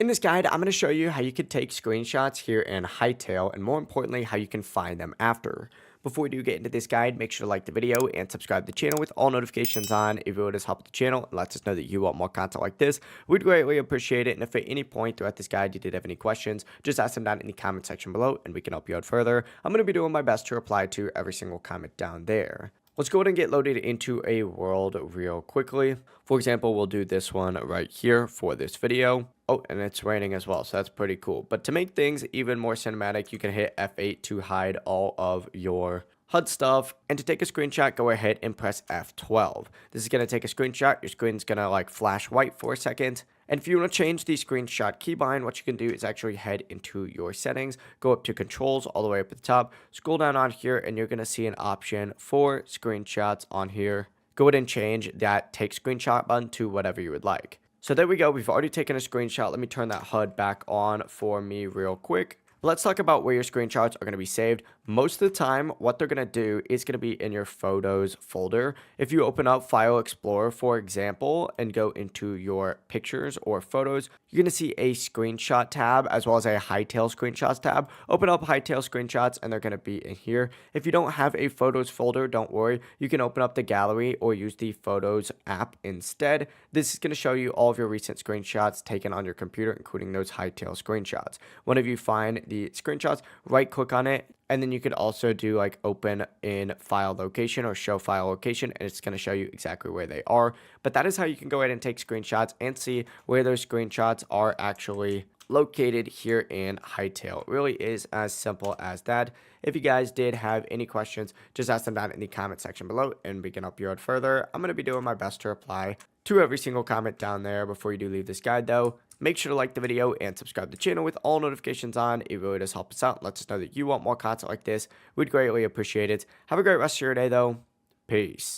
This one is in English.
In this guide, I'm going to show you how you can take screenshots here in Hytale and more importantly, how you can find them after. Before we do get into this guide, make sure to like the video and subscribe to the channel with all notifications on. If it would just help the channel and lets us know that you want more content like this, we'd greatly appreciate it. And if at any point throughout this guide you did have any questions, just ask them down in the comment section below and we can help you out further. I'm going to be doing my best to reply to every single comment down there. Let's go ahead and get loaded into a world real quickly. For example, we'll do this one right here for this video. Oh, and it's raining as well, so that's pretty cool. But to make things even more cinematic, you can hit F8 to hide all of your HUD stuff. And to take a screenshot, go ahead and press F12. This is going to take a screenshot. Your screen's going to like flash white for a second. And if you want to change the screenshot keybind, what you can do is actually head into your settings, go up to controls all the way up at the top, scroll down on here, and you're going to see an option for screenshots on here. Go ahead and change that take screenshot button to whatever you would like. So there we go. We've already taken a screenshot. Let me turn that HUD back on for me real quick. Let's talk about where your screenshots are going to be saved. Most of the time, what they're going to do is going to be in your Photos folder. If you open up File Explorer, for example, and go into your Pictures or Photos, you're going to see a Screenshot tab as well as a Hytale Screenshots tab. Open up Hytale Screenshots and they're going to be in here. If you don't have a Photos folder, don't worry. You can open up the gallery or use the Photos app instead. This is going to show you all of your recent screenshots taken on your computer, including those Hytale screenshots. Whenever you find the screenshots, right click on it, and then you could also do like open in file location or show file location, and it's going to show you exactly where they are. But that is how you can go ahead and take screenshots and see where those screenshots are actually located here in Hytale. It really is as simple as that. If you guys did have any questions, just ask them down in the comment section below and we can help you out further. I'm going to be doing my best to reply to every single comment down there. Before you do leave this guide though, make sure to like the video and subscribe to the channel with all notifications on. It really does help us out and lets us know that you want more content like this. We'd greatly appreciate it. Have a great rest of your day though. Peace.